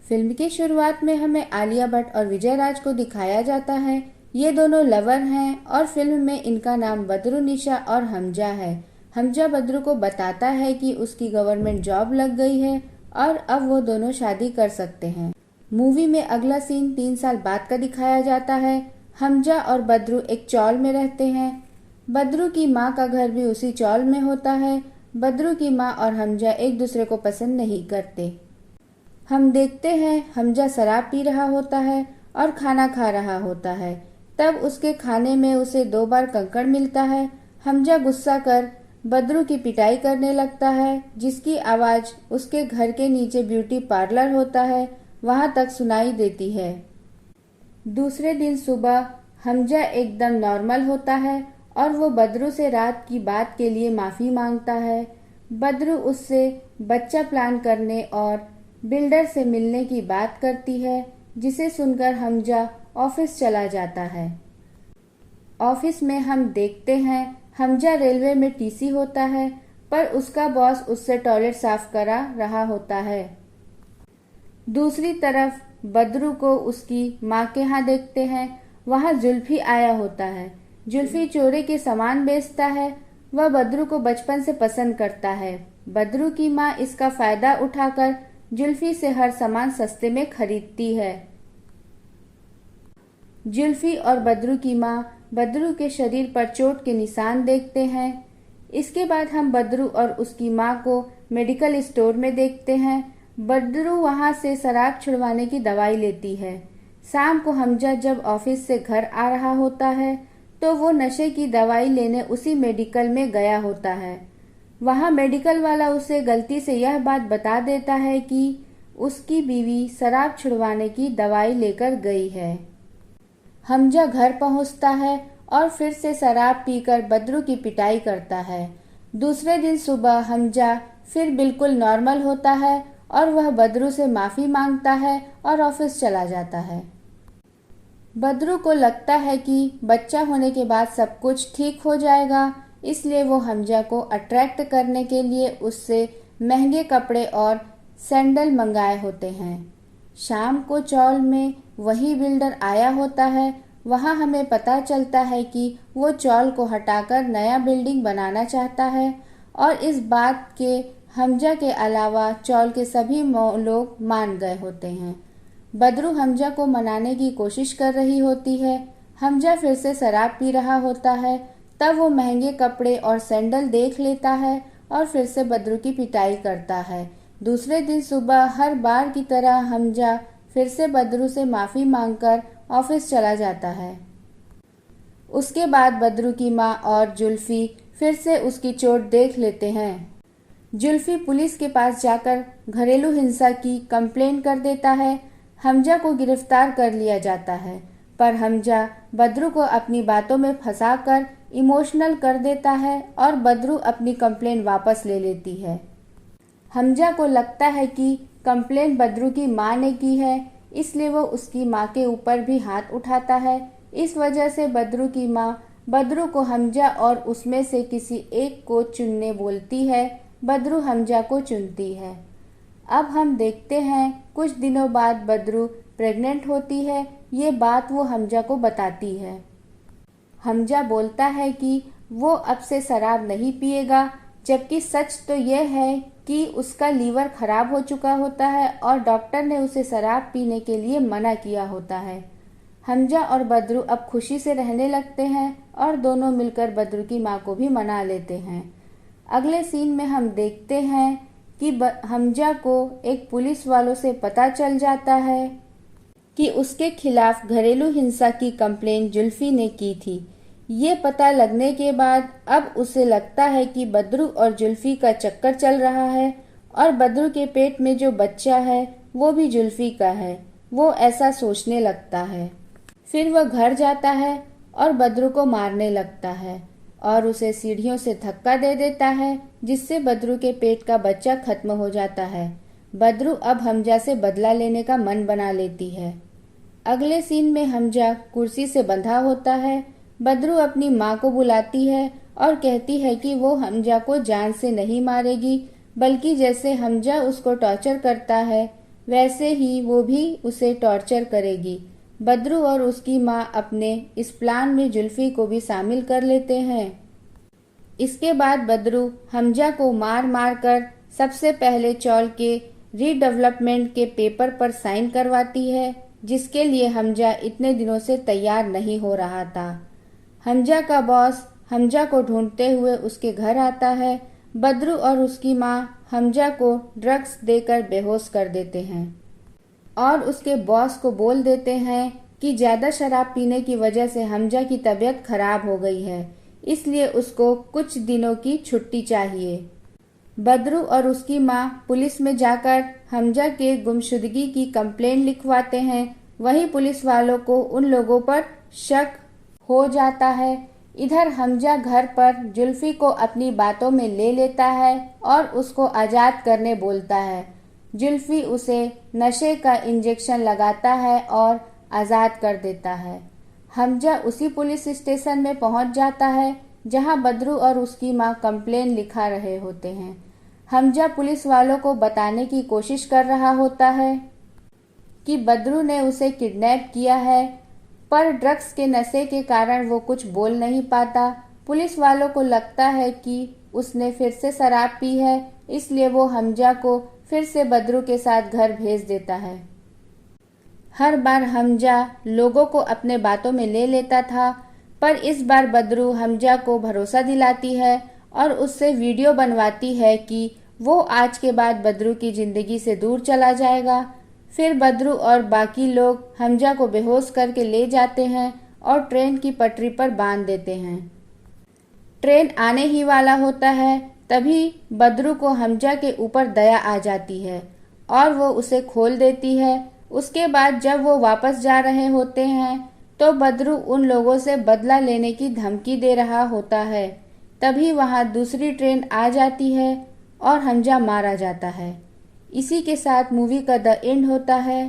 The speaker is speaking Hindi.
फिल्म की शुरुआत में हमें आलिया भट्ट और विजय राज को दिखाया जाता है। ये दोनों लवर हैं और फिल्म में इनका नाम बदरू निशा और हमजा है। हमजा बदरू को बताता है कि उसकी गवर्नमेंट जॉब लग गई है और अब वो दोनों शादी कर सकते हैं। मूवी में अगला सीन 3 साल बाद का दिखाया जाता है। हमजा और बदरू एक चौल में रहते हैं। बदरू की माँ का घर भी उसी चौल में होता है। बदरू की माँ और हमजा एक दूसरे को पसंद नहीं करते। हम देखते हैं हमजा शराब पी रहा होता है और खाना खा रहा होता है। तब उसके खाने में उसे 2 बार कंकड़ मिलता है। हमजा गुस्सा कर बदरू की पिटाई करने लगता है, जिसकी आवाज़ उसके घर के नीचे ब्यूटी पार्लर होता है वहां तक सुनाई देती है। दूसरे दिन सुबह हमजा एकदम नॉर्मल होता है और वो बदरू से रात की बात के लिए माफ़ी मांगता है। बदरू उससे बच्चा प्लान करने और बिल्डर से मिलने की बात करती है, जिसे सुनकर हमजा ऑफिस चला जाता है। ऑफिस में हम देखते हैं हमजा रेलवे में टीसी होता है, पर उसका बॉस उससे टॉयलेट साफ करा रहा होता है। दूसरी तरफ बदरू को उसकी माँ के यहाँ देखते हैं। वहाँ जुल्फी आया होता है। जुल्फी चोरी के सामान बेचता है। वह बदरू को बचपन से पसंद करता है। बदरू की माँ इसका फायदा उठाकर जुल्फी से हर सामान सस्ते में खरीदती है। जुल्फी और बदरू की माँ बदरू के शरीर पर चोट के निशान देखते हैं। इसके बाद हम बदरू और उसकी माँ को मेडिकल स्टोर में देखते हैं। बदरू वहाँ से शराब छुड़वाने की दवाई लेती है। शाम को हमजा जब ऑफिस से घर आ रहा होता है तो वो नशे की दवाई लेने उसी मेडिकल में गया होता है। वहाँ मेडिकल वाला उसे गलती से यह बात बता देता है कि उसकी बीवी शराब छुड़वाने की दवाई लेकर गई है। हमजा घर पहुँचता है और फिर से शराब पीकर बदरू की पिटाई करता है। दूसरे दिन सुबह हमजा फिर बिल्कुल नॉर्मल होता है और वह बदरू से माफ़ी मांगता है और ऑफिस चला जाता है। बदरू को लगता है कि बच्चा होने के बाद सब कुछ ठीक हो जाएगा, इसलिए वो हमजा को अट्रैक्ट करने के लिए उससे महंगे कपड़े और सैंडल मंगाए होते हैं। शाम को चौल में वही बिल्डर आया होता है। वहाँ हमें पता चलता है कि वो चौल को हटाकर नया बिल्डिंग बनाना चाहता है और इस बात के हमजा के अलावा चौल के सभी लोग मान गए होते हैं। बदरू हमजा को मनाने की कोशिश कर रही होती है। हमजा फिर से शराब पी रहा होता है। तब वो महंगे कपड़े और सैंडल देख लेता है और फिर से बदरू की पिटाई करता है। दूसरे दिन सुबह हर बार की तरह हमजा फिर से बदरू से माफ़ी मांगकर ऑफिस चला जाता है। उसके बाद बदरू की माँ और जुल्फी फिर से उसकी चोट देख लेते हैं। जुल्फी पुलिस के पास जाकर घरेलू हिंसा की कंप्लेंट कर देता है। हमजा को गिरफ्तार कर लिया जाता है, पर हमजा बदरू को अपनी बातों में फंसाकर इमोशनल कर देता है और बदरू अपनी कंप्लेंट वापस ले लेती है। हमजा को लगता है कि कंप्लेंट बदरू की माँ ने की है, इसलिए वो उसकी माँ के ऊपर भी हाथ उठाता है। इस वजह से बदरू की माँ बदरू को हमजा और उसमें से किसी एक को चुनने बोलती है। बदरू हमजा को चुनती है। अब हम देखते हैं कुछ दिनों बाद बदरू प्रेग्नेंट होती है। ये बात वो हमजा को बताती है। हमजा बोलता है कि वो अब से शराब नहीं पिएगा, जबकि सच तो यह है कि उसका लीवर खराब हो चुका होता है और डॉक्टर ने उसे शराब पीने के लिए मना किया होता है। हमजा और बदरू अब खुशी से रहने लगते हैं और दोनों मिलकर बदरू की माँ को भी मना लेते हैं। अगले सीन में हम देखते हैं कि हमजा को एक पुलिस वालों से पता चल जाता है कि उसके खिलाफ घरेलू हिंसा की कंप्लेंट जुल्फी ने की थी। ये पता लगने के बाद अब उसे लगता है कि बदरू और जुल्फी का चक्कर चल रहा है और बदरू के पेट में जो बच्चा है वो भी जुल्फी का है। वो ऐसा सोचने लगता है। फिर वह घर जाता है और बदरू को मारने लगता है और उसे सीढ़ियों से धक्का दे देता है, जिससे बदरू के पेट का बच्चा खत्म हो जाता है। बदरू अब हमजा से बदला लेने का मन बना लेती है। अगले सीन में हमजा कुर्सी से बंधा होता है। बदरू अपनी माँ को बुलाती है और कहती है कि वो हमजा को जान से नहीं मारेगी, बल्कि जैसे हमजा उसको टॉर्चर करता है वैसे ही वो भी उसे टॉर्चर करेगी। बदरू और उसकी माँ अपने इस प्लान में जुल्फी को भी शामिल कर लेते हैं। इसके बाद बदरू हमजा को मार मार कर सबसे पहले चौल के रीडेवलपमेंट के पेपर पर साइन करवाती है, जिसके लिए हमजा इतने दिनों से तैयार नहीं हो रहा था। हमजा का बॉस हमजा को ढूंढते हुए उसके घर आता है। बदरू और उसकी माँ हमजा को ड्रग्स देकर बेहोश कर देते हैं और उसके बॉस को बोल देते हैं कि ज़्यादा शराब पीने की वजह से हमजा की तबीयत खराब हो गई है, इसलिए उसको कुछ दिनों की छुट्टी चाहिए। बदरू और उसकी माँ पुलिस में जाकर हमजा के गुमशुदगी की कंप्लेंट लिखवाते हैं। वहीं पुलिस वालों को उन लोगों पर शक हो जाता है। इधर हमजा घर पर जुल्फी को अपनी बातों में ले लेता है और उसको आज़ाद करने बोलता है। जुल्फी उसे नशे का इंजेक्शन लगाता है और आज़ाद कर देता है। हमजा उसी पुलिस स्टेशन में पहुंच जाता है जहां बदरू और उसकी मां कंप्लेन लिखा रहे होते हैं। हमजा पुलिस वालों को बताने की कोशिश कर रहा होता है कि बदरू ने उसे किडनैप किया है, पर ड्रग्स के नशे के कारण वो कुछ बोल नहीं पाता। पुलिस वालों को लगता है कि उसने फिर से शराब पी है, इसलिए वो हमजा को फिर से बदरू के साथ घर भेज देता है। हर बार हमजा लोगों को अपने बातों में ले लेता था, पर इस बार बदरू हमजा को भरोसा दिलाती है और उससे वीडियो बनवाती है कि वो आज के बाद बदरू की जिंदगी से दूर चला जाएगा। फिर बदरू और बाकी लोग हमजा को बेहोश करके ले जाते हैं और ट्रेन की पटरी पर बांध देते हैं। ट्रेन आने ही वाला होता है, तभी बदरू को हमजा के ऊपर दया आ जाती है और वो उसे खोल देती है। उसके बाद जब वो वापस जा रहे होते हैं तो बदरू उन लोगों से बदला लेने की धमकी दे रहा होता है। तभी वहां दूसरी ट्रेन आ जाती है और हमजा मारा जाता है। इसी के साथ मूवी का द एंड होता है।